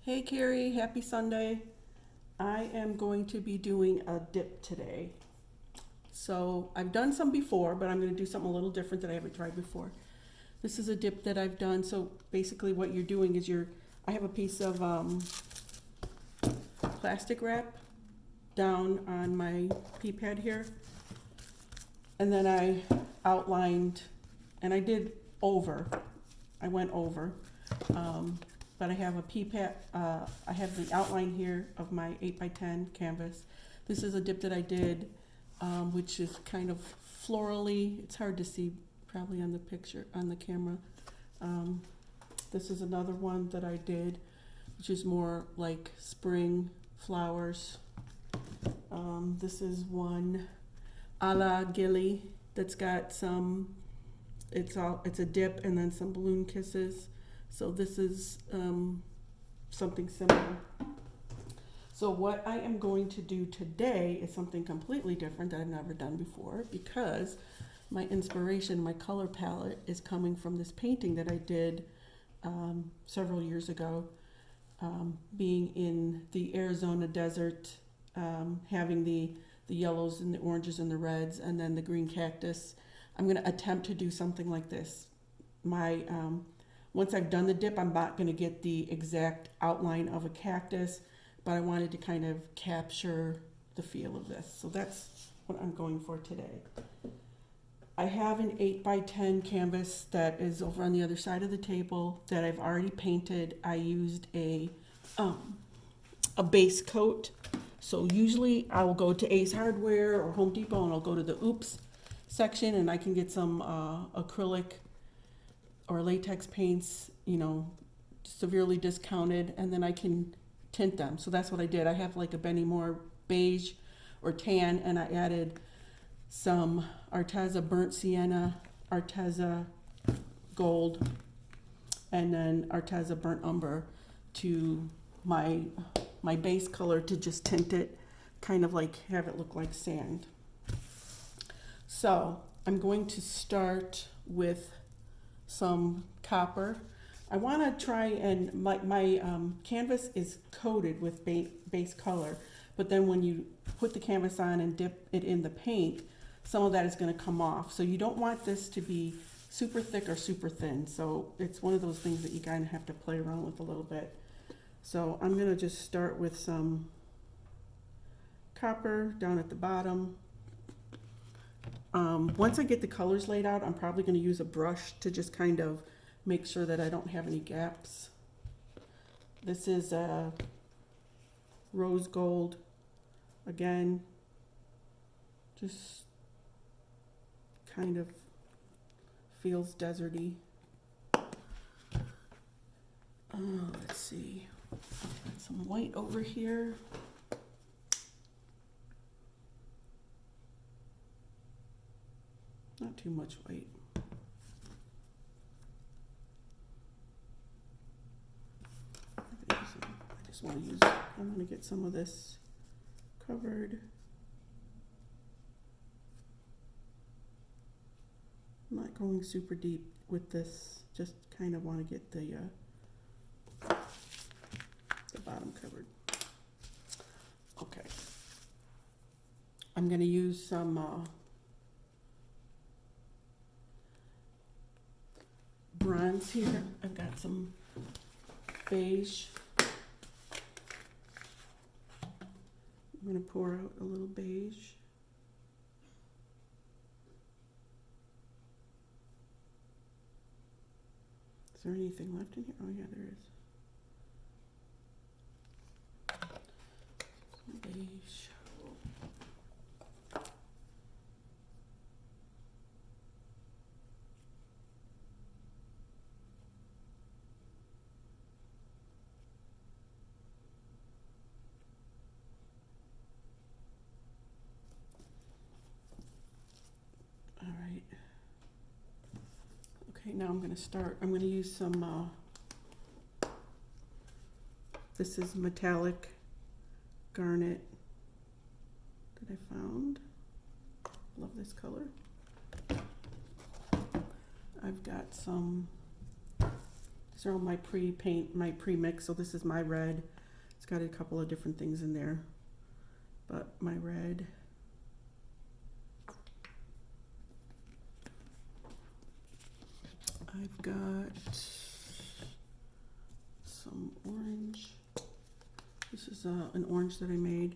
Hey Carrie, happy Sunday. I am going to be doing a dip today. So I've done some before, but I'm going to do something a little different that I haven't tried before. This is a dip that I've done. So basically what you're doing is I have a piece of plastic wrap down on my pea pad here. And then I outlined, and I did over. I went over. But I have a pea pad, I have the outline here of my 8x10 canvas. This is a dip that I did, which is kind of florally. It's hard to see probably on the picture, on the camera. This is another one that I did, which is more like spring flowers. This is one a la Gilly that's got some, it's a dip and then some balloon kisses. So this is something similar. So what I am going to do today is something completely different that I've never done before, because my inspiration, my color palette is coming from this painting that I did several years ago, being in the Arizona desert, having the yellows and the oranges and the reds and then the green cactus. I'm going to attempt to do something like this. Once I've done the dip, I'm not going to get the exact outline of a cactus, but I wanted to kind of capture the feel of this. So that's what I'm going for today. I have an 8x10 canvas that is over on the other side of the table that I've already painted. I used a base coat. So usually I will go to Ace Hardware or Home Depot and I'll go to the Oops section and I can get some acrylic or latex paints, severely discounted, and then I can tint them. So that's what I did. I have like a Benny Moore beige or tan, and I added some Arteza burnt sienna, Arteza gold, and then Arteza burnt umber to my base color to just tint it, kind of like have it look like sand. So I'm going to start with some copper. I want to try and my canvas is coated with base color, but then when you put the canvas on and dip it in the paint, some of that is going to come off. So you don't want this to be super thick or super thin. So it's one of those things that you kind of have to play around with a little bit. So I'm going to just start with some copper down at the bottom. Once I get the colors laid out, I'm probably going to use a brush to just kind of make sure that I don't have any gaps. This is rose gold. Again, just kind of feels deserty. Let's see. I've got some white over here. Not too much white. I just want to use, I'm going to get some of this covered. I'm not going super deep with this, just kind of want to get the bottom covered. Okay. I'm going to use some bronze here. I've got some beige. I'm going to pour out a little beige. Is there anything left in here? Oh yeah, there is. Some beige. Now I'm going to start. I'm going to use some, this is metallic garnet that I found. Love this color. I've got some These are all my pre-paint, my pre-mix. So this is my red. It's got a couple of different things in there, but my red. I've got some orange. This is an orange that I made.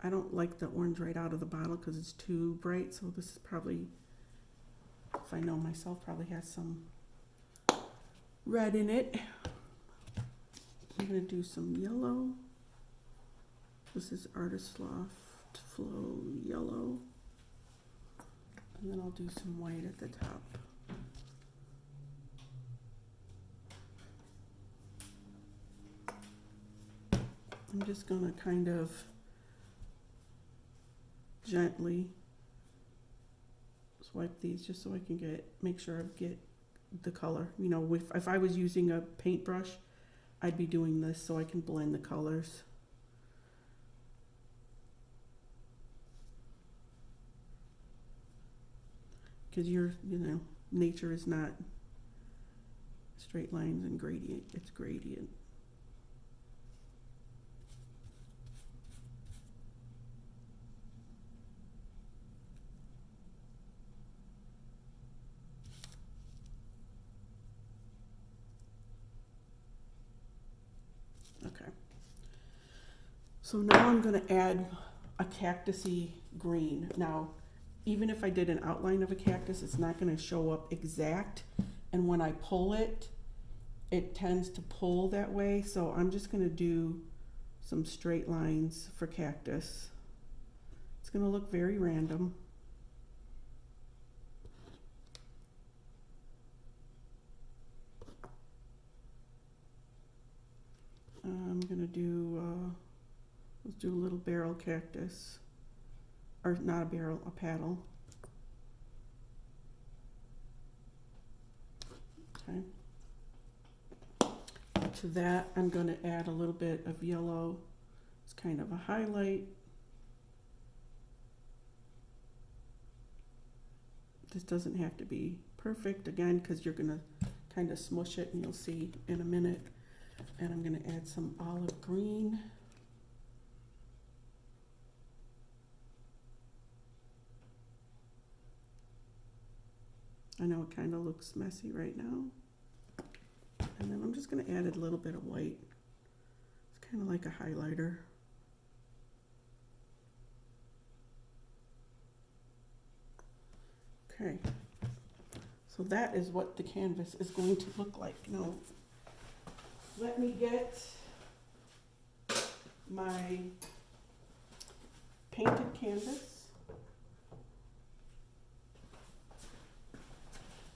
I don't like the orange right out of the bottle because it's too bright, so this is probably, if I know myself, probably has some red in it. I'm going to do some yellow. This is Artist Loft Flow Yellow. And then I'll do some white at the top. I'm just going to kind of gently swipe these just so I can make sure I get the color. You know, if I was using a paintbrush, I'd be doing this so I can blend the colors. Because nature is not straight lines and gradient, it's gradient. Okay. So now I'm going to add a cactusy green. Now, even if I did an outline of a cactus, it's not going to show up exact. And when I pull it, it tends to pull that way. So I'm just going to do some straight lines for cactus. It's going to look very random. I'm going to do, let's do a little barrel cactus. Or not a barrel, a paddle. Okay. To that, I'm going to add a little bit of yellow. It's kind of a highlight. This doesn't have to be perfect, again, because you're going to kind of smush it, and you'll see in a minute. And I'm going to add some olive green. I know it kind of looks messy right now. And then I'm just going to add a little bit of white. It's kind of like a highlighter. Okay. So that is what the canvas is going to look like. Now, let me get my painted canvas.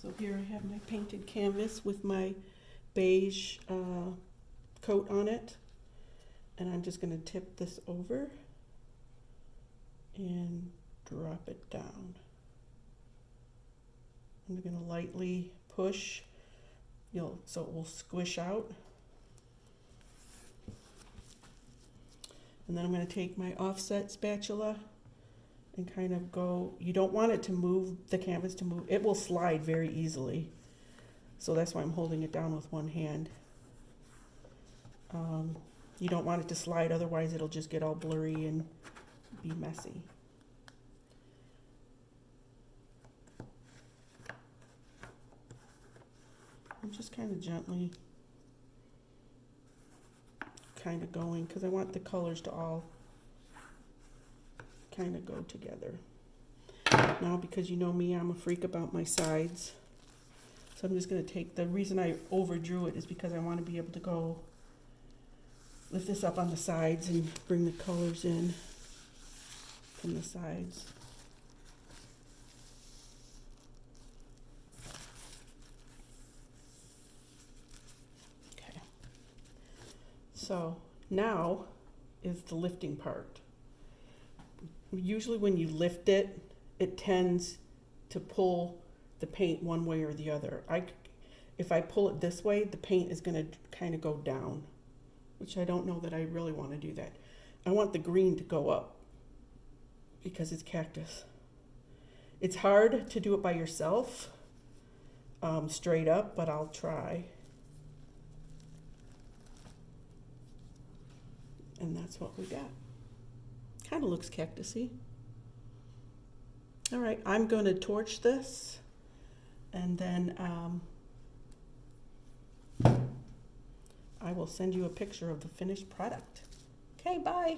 So here I have my painted canvas with my beige coat on it. And I'm just going to tip this over and drop it down. I'm going to lightly push so it will squish out. And then I'm going to take my offset spatula and kind of go, you don't want it to move, the canvas to move. It will slide very easily. So that's why I'm holding it down with one hand. You don't want it to slide, otherwise it'll just get all blurry and be messy. I'm just kind of gently kind of going, because I want the colors to all kind of go together. Now, because you know me, I'm a freak about my sides. So I'm just going to take, the reason I overdrew it is because I want to be able to go lift this up on the sides and bring the colors in from the sides. Okay. So now is the lifting part. Usually when you lift it, it tends to pull the paint one way or the other. If I pull it this way, the paint is going to kind of go down, which I don't know that I really want to do that. I want the green to go up because it's cactus. It's hard to do it by yourself, straight up, but I'll try. And that's what we got. Kind of looks cactusy. All right, I'm going to torch this, and then I will send you a picture of the finished product. Okay, bye.